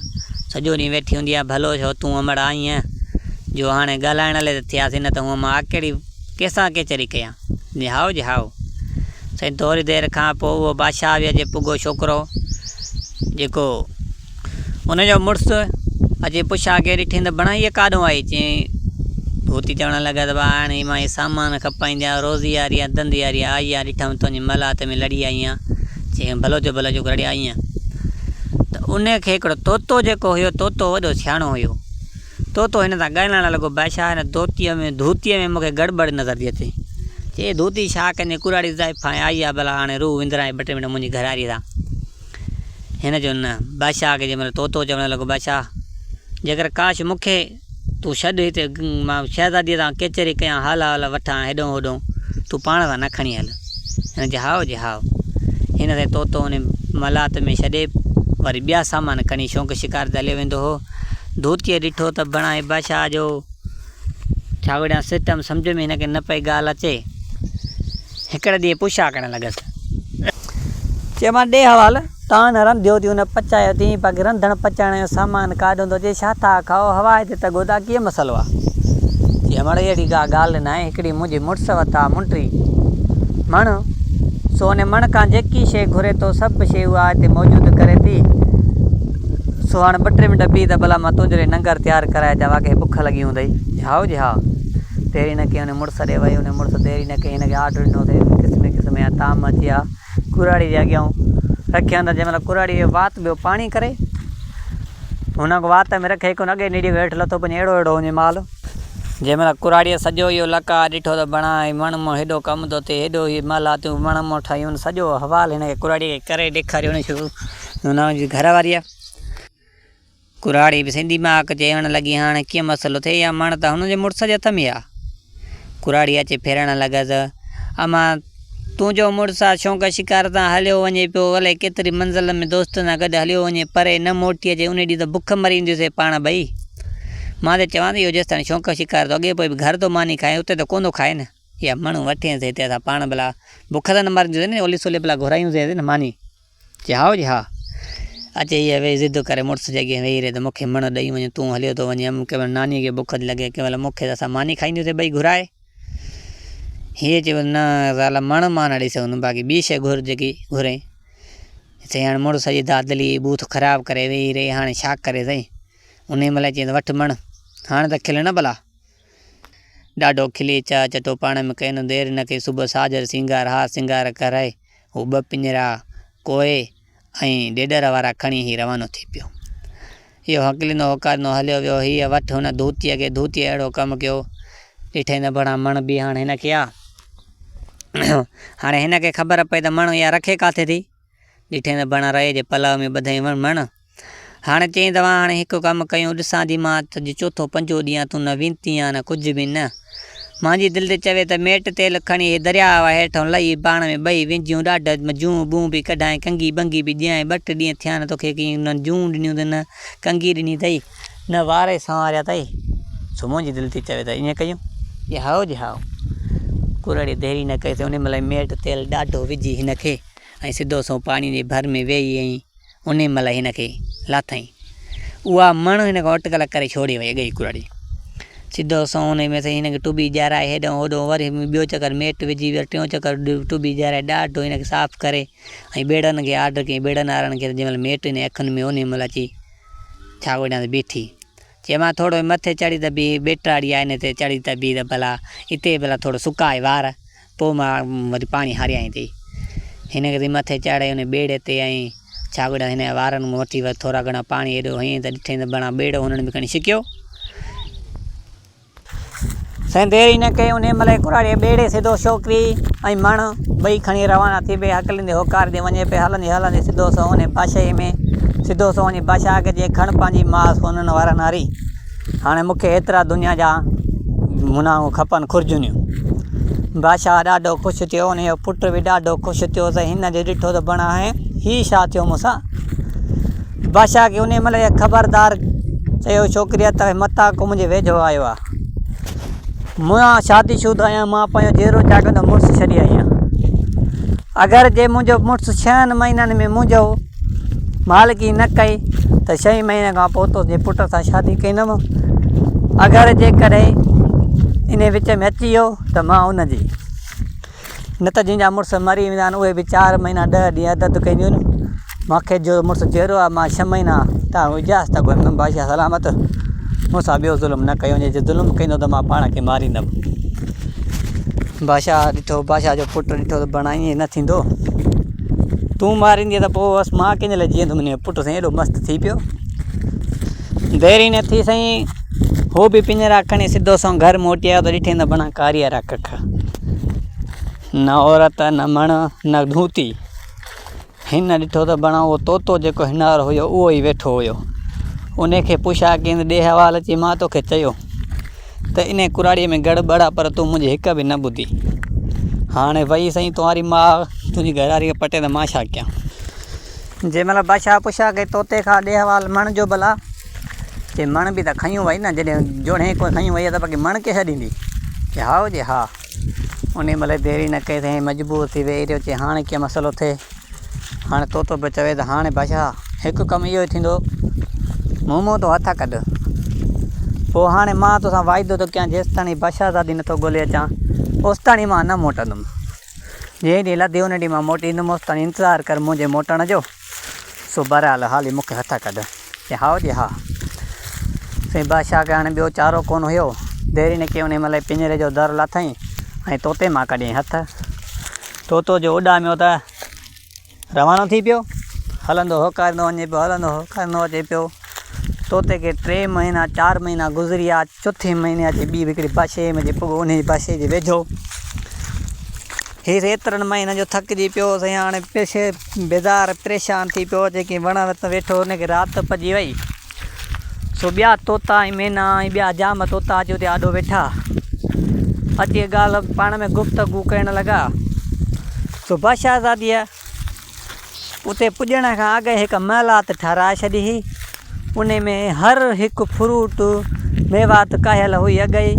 सॼो ॾींहुं वेठी हूंदी आहे। भलो छो तूं अमड़ आई आहीं जो हाणे ॻाल्हाइण लाइ त थियासीं, न त हूअं मां अकेली कंहिंसां केचरी कयां। जी हाओ जी हाओ। साईं थोरी देरि खां पोइ उहो बादशाह बि अचे पुॻो छोकिरो जेको उनजो मुड़ुसु अचे पुछा के ॾिठी त भणा इहा काॾों आई। चई धोती चवणु लॻा त हाणे मां इहे सामान खपाईंदी आहियां, रोज़ी वारी आहे धंधी वारी आहे, आई आहे ॾिठमि तुंहिंजी मलात में लड़ी आई आहियां। चई भलो जो लड़ी आई आहियां। त उनखे हिकिड़ो तोतो जेको हुयो, तोतो वॾो सियाणो हुयो, तोतो हिन सां ॻाल्हाइणु लॻो बादशाह हिन धोतीअ में मूंखे गड़बड़ नज़र थी अचे। चई धोती छा कंदे, कुराड़ी ज़ाइफ़ आई आहे, भला हाणे रूह विंदराए 2 टे मिंट मुंहिंजी घरवारी सां। हिन जो न बादशाह खे जंहिंमहिल तोतो चवणु लॻो बादशाह जेकर काश मूंखे तूं छॾ हिते, मां शहज़ादीअ सां केचरी कयां, हाल वठां हेॾो होॾो, तूं पाण सां न खणी हल। हिन जी हाओ जी हाओ। हिन ते तोतो उन मलात में छॾे वरी ॿिया सामान खणी शौक़ु शिकार ते हलियो वेंदो हो। धोतीअ ॾिठो त भणा बादशाह जो छा वॾा सिस्टम सम्झ में हिनखे न पई ॻाल्हि अचे। हिकिड़े ॾींहुं पुछा करणु लॻसि, चयो मां ॾे हवाल तव्हां न रंधियो थी हुन पचायो थी, बाक़ी रंधणु पचाइण जो सामान काॾो थो अचे, छा था खाओ, हवाए ते तगो था, कीअं मसलो आहे। चई हमारे अहिड़ी का ॻाल्हि न आहे, हिकिड़ी मुंहिंजी मुड़ुसु वरिता मुंडी मण, सो उन मण खां जेकी शइ घुरे थो सभु शइ उहा हिते मौजूदु करे थी। सो हाणे 2 टे मिंट बीह त भला मां तुंहिंजे लाइ लंगर तयारु कराए अचां, वाक़ई बुख लॻी हूंदई। हाओ जी हा। तेरी न कई उन मुड़ुस ॾे वई, उन मुड़ुस तेरी न कई, हिनखे आर्डर ॾिनो अथई क़िस्म क़िस्म जा ताम अची विया कुराड़ी जे अॻियां रखिया त जंहिंमहिल कुराड़ी जो वात ॿियो पाणी करे हुन वात में रखे कोन, अॻे निड़ी हेठि लथो वञे, अहिड़ो हुजे माल। जंहिंमहिल कुराड़ीअ सॼो इहो लका ॾिठो त भणा मण मां हेॾो कमु थो थिए, हेॾो हीअ मलातियूं मण मां ठाहियूं, सॼो हवालु हिनखे कुराड़ीअ खे करे ॾेखारियो हुनजी घरवारीअ। कुराड़ी बि सिंधी माक चवणु लॻी हाणे कीअं मसइलो थिए, या मण त हुनजे मुड़ुस जे हथ में आहे। कुराड़ी अचे फेरणु लॻसि, अमा तुंहिंजो मुड़ुसु आहे शौक़ु शिकार सां हलियो वञे पियो, अलाए केतिरी मंज़िल में दोस्तनि सां गॾु हलियो वञे, परे न मोटी अचे, उन ॾींहुं त बुख मरी ईंदीसीं पाण ॿई। मां त चवां थी इहो जेसि ताईं शौक़ु शिकार थो अॻे पोइ बि घर थो मानी खाए, उते त कोन थो खाए न। इहा मणू वठेसि हिते असां पाण भला बुख त न मरंदीसीं न, ओली सोली भला घुरायूंसीं न मानी। चई हाओ जी हा। अचे हीअ वेही ज़िद करे मुड़ुस जे अॻियां वेही रहे त मूंखे मण ॾेई वञे, तूं हलियो थो वञे, कंहिं महिल नानीअ खे बुख थी लॻे, कंहिं महिल मूंखे त असां मानी खाईंदासीं ॿई घुराए। हीअ चयो न ज़ाल मण मां न ॾेई सघंदुमि, बाक़ी ॿी शइ घुर जेकी घुरे। चई हाणे मुड़ुस जी दादली बूथ ख़राबु करे वेही रही, हाणे छा करे साईं। उन महिल चई त वठि मण, हाणे त खिल न भला। ॾाढो खिली चटो पाण में कयूं, देरि न कई, सुबुह साजर सिंगार हा सिंगार कराए हू 2 पिंजरा कोए ऐं ॾेॾर वारा खणी ई रवानो थी पियो। इहो हकलींदो होकारींदो हलियो वियो। हीअ वठि हुन धोतीअ खे, धोतीअ अहिड़ो कमु कयो ॾिठे न भणा मण बि हाणे हिनखे आहे। हाणे हिनखे ख़बर पई त मण इहा रखे किथे थी, ॾिठे न भणा रहे जे पलव में ॿधई मण। हाणे चई तव्हां हाणे हिकु कमु कयूं, ॾिसां थी मां त चोथों पंजो ॾींहुं तूं न वेंती आहे न कुझु बि न। मुंहिंजी दिलि ते चवे त मेट तेल खणी दरिया हेठां लही पाण में ॿई विझूं, ॾाढा जूं बूं बि कढाए, कंघी बंघी बि ॾियां। 2 ॾींहं थिया न तोखे की न जूं ॾिनियूं अथई न कंघी ॾिनी अथई न वार संवारिया अथई। सो मुंहिंजी दिलि ते चवे त ईअं कयूं। ये हाओ जी हाओ कुरड़ी देरी न कई, उन महिल मेट तेल ॾाढो विझी हिनखे ऐं सिधो सो पाणी जे भर में वेही ऐं उन महिल हिनखे लाथई। उहा मण हिन खां अटकल करे छोड़ी वई अॻई कुरड़ी। सिधो सो उन में हिनखे टुॿी ॼाराए हेॾो होॾो, वरी ॿियो चकर मेट विझी, वरी 3 चकर टुॿी ॼाराए ॾाढो हिनखे साफ़ु करे ऐं बेड़नि खे ऑडर कयईं। बेड़नि वारनि खे जंहिं महिल मेट हिन अखियुनि में उन महिल अची छा होॾां बीठी, चयोमांसि थोरो मथे चढ़ी त बि बेटाड़ी आहे, हिन ते चढ़ी त बि त भला हिते भला थोरो सुकाए वार, पोइ मां वरी पाणी हारियाईं थी। हिनखे मथे चाढ़े उन बेड़े ते ऐं छा होॾां हिन वारनि में वठी थोरा घणा पाणी हेॾो हईं त ॾिठईं त भला बेड़ो हुननि में खणी छिकियो। साईं देरी न कई, उन महिल कुराड़ीअ बेड़े सिधो छोकिरी ऐं मण ॿई खणी रवाना थी पई। हकलींदे होकार ते वञे पई, हलंदी हलंदी सिधो सो उन बादशाह में सिधो सो वञी बादशाह खे चई खण पंहिंजी मां सोननि वारनि वारी, हाणे मूंखे एतिरा दुनिया जा मुनाऊं खपनि खुर्जुनियूं। बादशाह ॾाढो ख़ुशि थियो, उनजो पुटु बि ॾाढो ख़ुशि थियो त हिन जो ॾिठो त बणा है हीउ छा थियो मूंसां। बादशाह खे उन महिल ख़बरदार चयो छोकिरीअ त मता को मुंहिंजे वेझो आयो आहे, मां शादीशुदा आहियां, मां पंहिंजो जहिड़ो चाहींदो मुड़ुसु छॾी आई आहियां। अगरि जे मुंहिंजो मुड़ुसु 6 महीननि में मुंहिंजो मालिकी न कई त 6 महीने खां पोइ तो जे पुट सां शादी कंदुमि। अगरि जेकॾहिं इन विच में अची वियो त मां उनजी, न त जंहिंजा मुड़ुस मरी वेंदा आहिनि उहे बि 4 महीना 10 ॾींहं अदद कंदियूं आहिनि। मूंखे जो मुड़ुसु जहिड़ो आहे मां 6 महीना तव्हां इजाज़त था घुरंदुमि। बादशाह सलामत मूंसां ॿियो ज़ुल्म न कयो, जे ज़ुल्म कंदो त मां पाण खे मारींदुमि। बादशाह ॾिठो, बादशाह जो पुटु ॾिठो त बणा ईअं न थींदो, तूं मारींदीअ त पोइ बसि मां कंहिंजे लाइ जीअंदुमि। हिन पुट साईं एॾो मस्तु थी पियो। देरी न थी साईं, हो बि पिंजरा खणी सिधो सो घर मोटी आयो त ॾिठईं त बणा कारी वारा कख, न औरत न मण न धूती। हिन ॾिठो त बणा उहो तोतो जेको हिन वारो हुयो उहो ई वेठो हुयो। उनखे पुछा कयईं ॾे हवाल अची, मां तोखे चयो त इन कुराड़ीअ में गड़बड़ आहे, पर तूं मुंहिंजी हिकु बि न ॿुधी। हाणे वई साईं तुम्हारी मां तुंहिंजी घरवारी खे पटे त मां छा कयां। जंहिं महिल बादशाह पुछा कई तोते खां ॾे हवाल मण जो भला, चई मण बि त खयूं वई न, जॾहिं जोड़े कोई खयूं वई आहे त बाक़ी मण के छॾींदी। चई हाओ जी हा। उन महिल देरी न कई साईं, मजबूर थी वेही रहियो। चई हाणे कीअं मसइलो थिए। हाणे तोतो बि चवे त हाणे बादशाह हिकु कमु इहो ई थींदो, मूं तो हथ कढ, पोइ हाणे मां तोसां वाइदो थो कयां, जेसि ताणी बादशाहज़ादी नथो ॻोल्हे अचां ओसि ताणी मां न मोटंदुमि। जंहिं ॾींहुं लधे उन ॾींहुं मां मोटी ईंदुमि, ओसि ताणी इंतज़ारु कर मुंहिंजे मोटण जो। सो बहरहाल हाली मूंखे हथ कढ। चई हाओ जी हा। साईं बादशाह खे हाणे ॿियो चारो कोन हुयो। देरी न कई, उन महिल पिंजरे जो दर लाथईं ऐं तोते मां कढियईं हथ। तोतो जो उॾामियो त रवानो थी पियो, हलंदो होकारींदो वञे पियो, हलंदो होकारींदो अचे पियो। तोते खे 3 महीना 4 महीना गुज़री विया। 4 महीने अची ॿी हिकिड़ी बादशाह में पुॻो, उन बादशाह जे वेझो। हीअ एतिरनि महीननि जो थकिजी पियो साईं, हाणे बेज़ार परेशान थी पियो। जेकी वण त वेठो, हुनखे राति पइजी वई। सो ॿिया तोता ऐं मैना ऐं ॿिया जाम तोता अची उते आॾो वेठा, अची ॻाल्हि पाण में गुफ़्तगू करण लॻा। सो बादशाहज़ादीअ उते पुॼण खां अॻु हिकु महिलात ठाराए छॾी हुई। उन में हर हिकु फ्रूट मेवात कायल हुई अॻई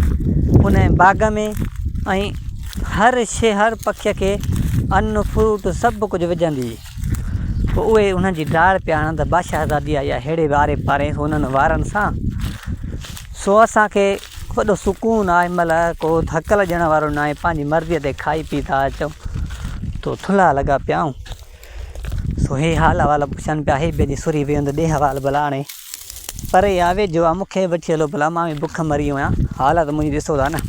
उन बाग़ में, ऐं हर शइ हर पक्ष खे अन्न फ्रूट सभु कुझु विझंदी हुई। पोइ उहे उन्हनि जी डाढ़ पिया हणनि त बादशाहज़ादी आई आहे अहिड़े वारे पारे हुननि वारनि सां। सो असांखे वॾो सुकून आहे, महिल को थकल ॾियण वारो न आहे, पंहिंजी मर्ज़ीअ ते खाई पी था अचूं तो थुल्हा लॻा पियाऊं। सो हे हाल अहिवाल पुछनि पिया, हे पंहिंजी सुरी वेहंदो ॾे हवाल भला, हाणे परे आहे वेझो आहे, मूंखे वठी हलो भला, मां बि बुख मरी वियो आहियां, हालत मुंहिंजी ॾिसो था न।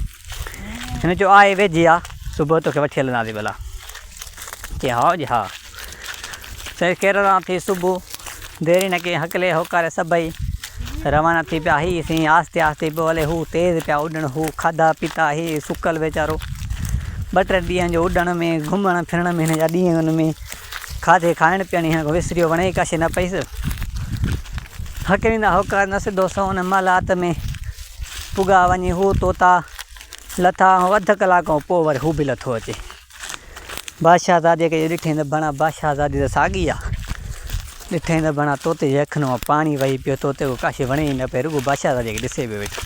हिन चयो आहे वेझी आहे, सुबुह तोखे वठी हलंदासीं भला। चई हा जी हा। चई केरला थी सुबुह, देरी न कई, हकले होकारे सभई रवाना थी पिया। हीअ साईं आस्ते आस्ते पियो हले, हू तेज़ पिया उॾण, हू खाधा पीता, हीअ सुकल वीचारो 2-3 ॾींहंनि जो उॾण में घुमण फिरण में हिन जा ॾींहं हुन में खाधे खाइण पीअण हिन खां विसरियो, वणे काशे न पईसि। हकिरींदा होकार न सिधो सो उन मालात में पुगा वञी हू तोता लथा अधु कलाक खां पोइ वरी हू बि लथो अचे। बादशाहज़ादीअ खे ॾिठे त बणा बादशाहज़ादी त साॻी आहे। ॾिठे त बणा तोते जे अखियुनि मां पाणी वही पियो, तोते को काशे वणे ई न पियो, रुॻो बादशाहज़ादीअ खे ॾिसे पियो वेठो।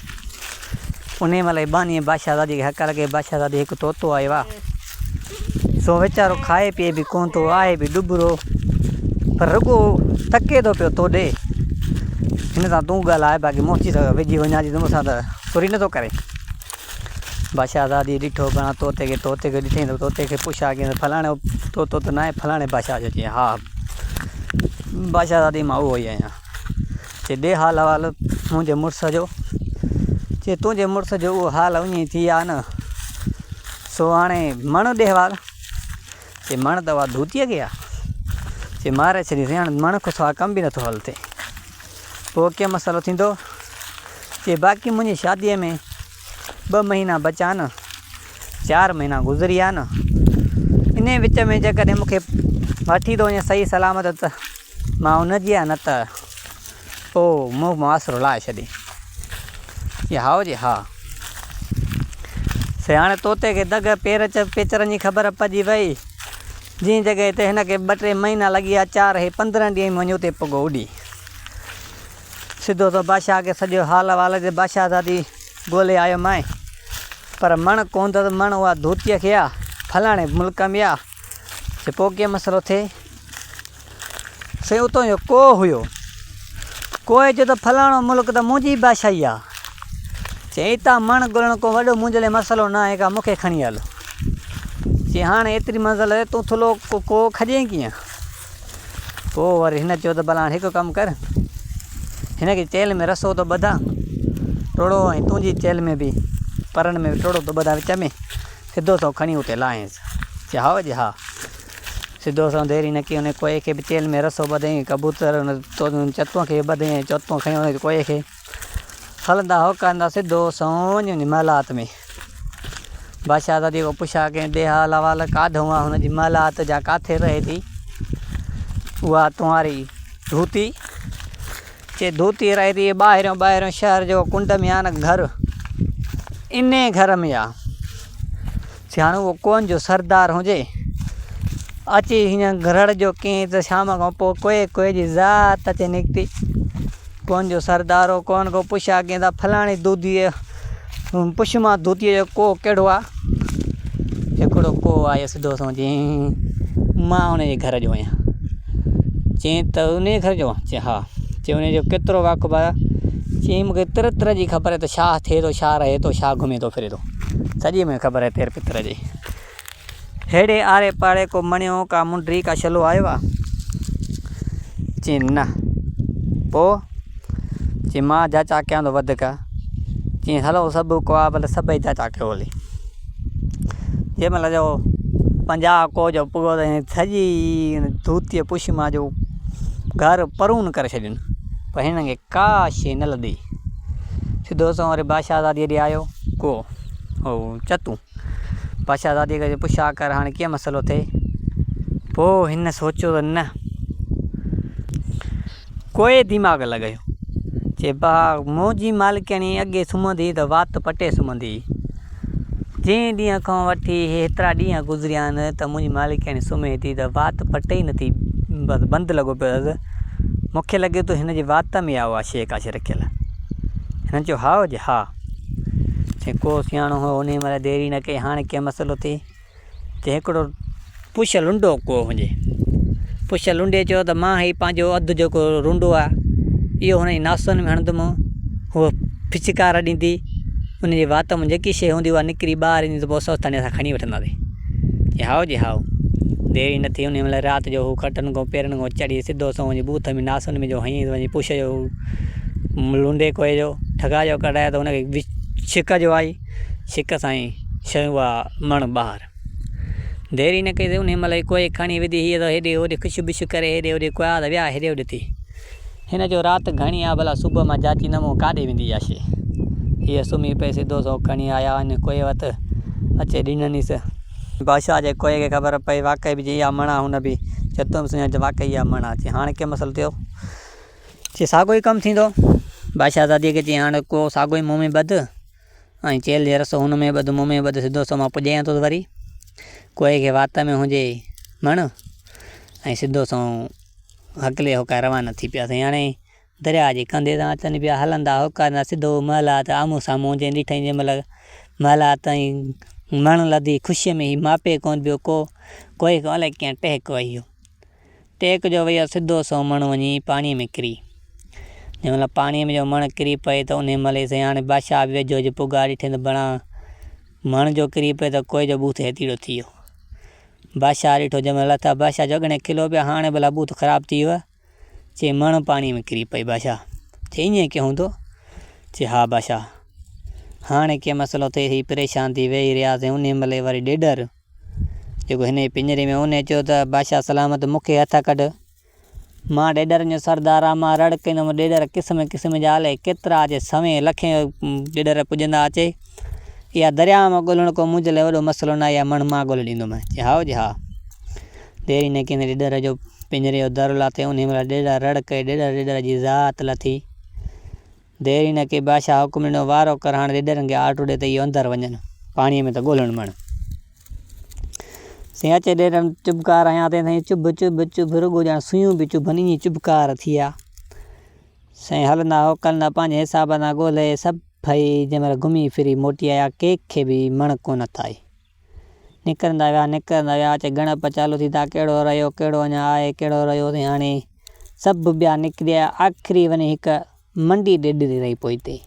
उन महिल बानी बादशाहज़ादी खे हक लॻे, बादशाहज़ादी हिकु तोतो आयो आहे, सो वीचारो खाए पीए बि कोन थो, आहे बि डुबरो, पर रुॻो तके थो पियो तो ॾे। हिन सां तूं ॻाल्हाए, बाक़ी मोची सां विझी वञा थी त मूंसां त सुरी नथो करे। बादशाहज़ादी ॾिठो बणा तोते खे ॾिठईं त तोते खे पुछा की फलाणे तोतो त न आहे, फलाणे बादशाह जो। चई हा बादशाहज़ादी मां उहो ई आहियां। चई ॾे हाल अहिवाल मुंहिंजे मुड़ुस जो। चई तुंहिंजे मुड़ुस जो उहो हाल उअं ई थी आहे न, सो हाणे मण ॾे हाल। चई मण त उहा धूतीअ खे आहे। चई मारे छॾीसीं, हाणे मण खां सवाइ कम बि नथो हल थिए। पोइ कीअं मसालो थींदो? चई बाक़ी मुंहिंजी शादीअ में 2 महीना बचा न, 4 महीना गुज़री विया न, इन विच में जेकॾहिं मूंखे वठी थो वञे सही सलामत त मां उनजी आहे, न त पोइ मुंहुं मां आसिरो लाहे छॾे। ये हाओ जी हा। से हाणे तोते खे दग पेचरनि जी ख़बर पइजी वई। जी जॻह ते हिन खे 2-3 महीना लॻी विया, 4 हे 15 ॾींहं में वञी उते पघो उॾी। सिधो तो बादशाह खे सॼो हाल अहिवाल जे बादशाहज़ादी ॻोल्हे आयो माए, पर मण कोन त मण उहा धूतीअ खे आहे, फलाणे मुल्क में आहे। से पोइ कीअं मसइलो थिए? से उतां जो को हुयो, कोए जो त फलाणो मुल्क त मुंहिंजी बादशाही आहे। चई हितां मण ॻोल्हण को वॾो मुंहिंजे लाइ मसइलो न आहे का, मूंखे खणी हलो। चई हाणे एतिरी मंज़िल आहे, तूं थुलो को खॼें कीअं? पोइ वरी हिन चयो त भला हिकु कमु कर, हिन खे चेल में रसो थो ॿधा टोड़ो, ऐं तुंहिंजी चेल में बि परनि में टोड़ो थो ॿधा विच में, सिधो सो खणी उते लाहेसि। चई हा जी हा। सिधो सो देरी न कई, उन कोए खे बि चेल में रसो ॿधईं, कबूतर उन चतुअ खे ॿधईं, चतुअ खणी उन कोए खे हलंदा होकांदा सिधो सो वञी महिलात में। बादशाहज़ादी को पुछा कंहिं ॾे हाल अहिवाल काॾों आहे हुनजी महिलात जा, किथे रहे थी? उहा तुम्हारी धूती। चई धूती रहे थी ॿाहिरियों शहर जो कुंड में आहे न घर, इन घर में आहे। चई हाणे उहो कोन जो सरदार हुजे, अची हीअं घरड़ जो कीअं त शाम खां पोइ कोए जी ज़ात अचे निकिती। कोन जो सरदार हो, कोन को पुछा कंहिं त फलाणी धूतीअ पुछमां धूतीअ जो को कहिड़ो आहे? हिकिड़ो को आयो सिधो सो, चई मां उनजे घर जो आहियां। चई त उन घर जो? चई हा। चई उनजो केतिरो वाक़ुबु आहे? चई मूंखे तिर जी ख़बर आहे त छा थिए थो, छा रहे थो, छा घुमे थो फिरे थो, सॼी में ख़बर आहे तिर पितर जी। हेॾे आड़े पाड़े को मणियो का मुंडी का छलो आयो आहे? चई न। पोइ? चई मां जाचा कयां थो वधीक। चई हलो सभु को आहे भले सभई जाचा कयो हली। जंहिं महिल जो 50 को जो पुॻो त सॼी धूतीअ पुछमां जो घर परून करे छॾियुनि, पर हिन खे का शइ न लधी। सिधो सो वरी बादशाहज़ादीअ ॾे आयो को हो चतू। बादशाहज़ादीअ खे पुछा कर हाणे कीअं मसइलो थिए? पोइ हिन सोचियो त न, कोई दिमाग़ लॻायो। चई भाउ मुंहिंजी मालिकाणी अॻे सुम्हंदी त वात पटे सुम्हंदी, जंहिं ॾींहं खां वठी हेतिरा ॾींहं गुज़रिया आहिनि त मुंहिंजी मालिकाणी सुम्हे थी त वात पटे ई नथी, बसि बंदि लॻो पियो। मूंखे लॻे थो हिन जी वात में आहे उहा शइ काशे रखियल। हिन चयो हा जी हा। चई को सियाणो हो, उन महिल देरी न कई, हाणे कीअं मसइलो थिए? चई हिकिड़ो पुछ लुंडो को हुजे। पुछ लुंडे चयो त मां ही पंहिंजो अधु जेको रुंडो आहे इहो हुनजी नासुनि में हणंदुमि, उहो फिचकार ॾींदी, उनजी वात में जेकी शइ हूंदी उहा निकिरी ॿाहिरि ईंदी त पोइ सौतानी असां खणी वठंदासीं। चई हाओ जी हाओ। देरी न थी, उन महिल राति जो हू खटनि खां पेरनि खां चढ़ी सिधो सो वञी बूथ में नासुनि में जो हईं वञी पुछ जो लुंडे कोए जो ठगा जो कढाए त हुनखे छिक जो आई, छिक सां ई शइ उहा मण ॿाहिरि। देरी न कई, उन महिल कोई खणी विधी, हीअ त हेॾे होॾे खिश बिश करे हेॾे होॾे कोया त विया हेॾे होॾे थी। हिन जो राति घणी आहे, भला सुबुह मां जाची नमो काॾे वेंदी आहे शइ। हीअ सुम्ही पई, सिधो सो खणी आया आहिनि कोए वटि, अचे ॾिननीसि। बादशाह जे कोए खे ख़बर पई वाक़ई बि इहा मणा, हुन बि चतुम सिंह वाक़ई इहा मणा। चई हाणे कीअं मसइलो थियो? चई साॻियो ई कमु थींदो। बादशाहज़ादीअ खे चई हाणे को साॻियो ई मुंहुं में ॿध ऐं चेल जे रसो हुन में ॿध मुंहुं में ॿध सिधो सो मां पुॼायां थो वरी कोई खे वात में हुजे मण ऐं सिधो सो हकले होका रवाना थी पिया। हाणे दरिया जे कंधे तां अचनि पिया हलंदा होका सिधो महल आहे त आम्हूं साम्हूं जंहिं ॾिठई जंहिं महिल महल ताईं मण लधी ख़ुशीअ में ई मापे कोन पियो कोई अलाए कीअं टहिक वही वियो। टेक जो भैया सिधो सो मण वञी पाणीअ में किरी। जंहिं महिल पाणीअ में जो मण किरी पए त उन महिल साईं हाणे बादशाह वेझो जे पुॻा ॾिठे त बणा मण जो किरी पए त कोई जो बूथ हेतीड़ो थी वियो। बादशाह ॾिठो जंहिं महिल लथा बादशाह जॻणे खिलो पिया हाणे भला बूथ ख़राबु थी वियो। चई मण पाणीअ में किरी पई। बादशाह चई ईअं कीअं हूंदो? चई हा बादशाह हाणे कीअं मसइलो थिए ही परेशान थी वेही रहियासीं। उन महिल वरी ॾेडर जेको हिन पिंजरे में उन चयो त बादशाह सलामत मूंखे हथ कढ मां ॾेडरनि जो सरदार आहे मां रड़ कंदुमि। ॾेडर क़िस्म क़िस्म जा हले केतिरा अचे सवें लखें ॾेडर पुॼंदा अचे इहा दरिया मां ॻोल्हण को मुंहिंजे लाइ वॾो मसइलो न आहे इहा मण मां ॻोल्हे ॾींदुमि। चई हा जी हा। देरी न कंदे ॾेडर जो पिंजरे जो दर लाथे उन महिल ॾेडर रड़ कई ॾेडर जी ज़ात लथी। देरी न कई बादशाह हुकुम ॾिनो वारो कर हाणे ॾेडरनि खे आर्डर ॾे त इहो अंदरि वञनि पाणीअ में त ॻोल्हण मण। साईं अचे ॾेडर चुबकार हयां ते साईं चुभ चुभ चुभ रुॻो ॼण सुयूं बि चुभनि ईअं चुबकार थी विया। साईं हलंदा होकलंदा पंहिंजे हिसाब सां ॻोल्हे सभई जंहिं महिल घुमी फिरी मोटी आया कंहिंखे बि मण कोन था निकिरंदा विया। अचे गणप चालू थी था कहिड़ो रहियो कहिड़ो अञा आहे कहिड़ो रहियो। हाणे सभु ॿिया निकिरी आया आख़िरी वञी हिकु मंडी ॾेडरी रही पोइ हिते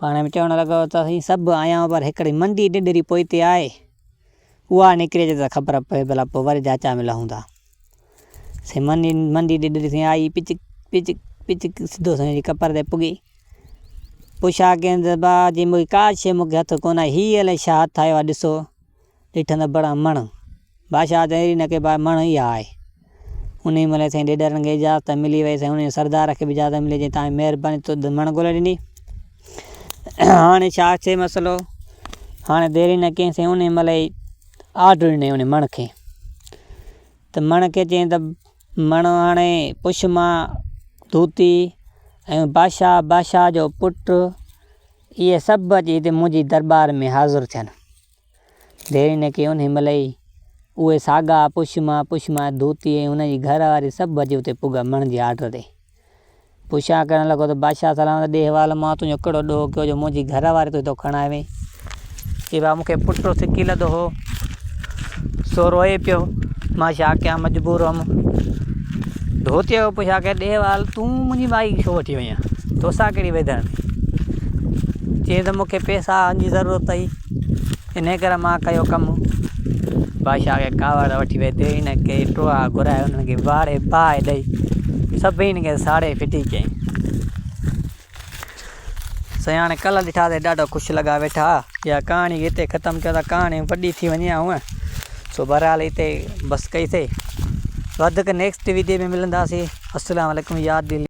पाण में चवणु लॻो त साईं सभु आया पर हिकिड़ी मंडी ॾेडरी पोइ हिते आहे उहा निकिरे त ख़बर पए भला पोइ वरी जाचा में लहूं था। साईं मंडी ॾेडरी साईं आई पिच पिच पिच सिधो साईं कपर ते पुॻी पुछा कयनि त भाउ जी का शइ मूंखे हथु कोन आहे हीअ अलाए छा हथु आयो आहे ॾिसो ॾिठनि त बड़ा मण। बादशाह देरी न के भाई मण इहा आहे। उन महिल साईं ॾेडरनि खे इजाज़त मिली वई। साईं उन सरदार खे बि इजाज़त मिली जे तव्हांजी महिरबानी तो मण ॻोल्हे ॾिनी। हाणे छा थिए मसइलो हाणे देरी न कई साईं उन महिल आर्डर ॾिनई उन मण खे त मण खे चयईं त मण हाणे पुछ मां धोती ऐं बादशाह जो पुटु इहे सभु अची हिते मुंहिंजी दरबार में हाज़ुरु थियनि। देरी न कई उन महिल ई उहे साॻा पुछ मां धोती ऐं हुनजी घर वारी सभु अची उते पुॻा मण जे आर्डर ते पुछा करणु लॻो त बादशाह सलामत ॾे हवाल मां तुंहिंजो कहिड़ो ॾोहो कयो जो मुंहिंजी घर वारी तो खणाए वे। चई भाउ मूंखे पुटु सिकी लधो हो सो रोए पियो मां छा कयां मजबूर हुअमि। धोतीअ जो पुछा के ॾे हवाल तूं मुंहिंजी माई छो वठी वई आहीं तोसां कहिड़ी वेधण। चई त मूंखे पैसा जी ज़रूरत हुई इन करे मां कयो कमु। बादशाह खे कावड़ वठी वई देरी न कई टोआ घुराए उन्हनि खे वाड़े बाहि ॾेई सभिनी खे साड़े फिटी कयईं। साईं हाणे कल्ह ॾिठासीं ॾाढो ख़ुशि लॻा वेठा इहा कहाणी हिते ख़तमु कयो त कहाणी वॾी थी वञे हूअं सो बहरहाल हिते बसि कईसीं वधीक नेक्स्ट वीडियो में मिलंदासीं। अस्सलाम वालेकुम यादि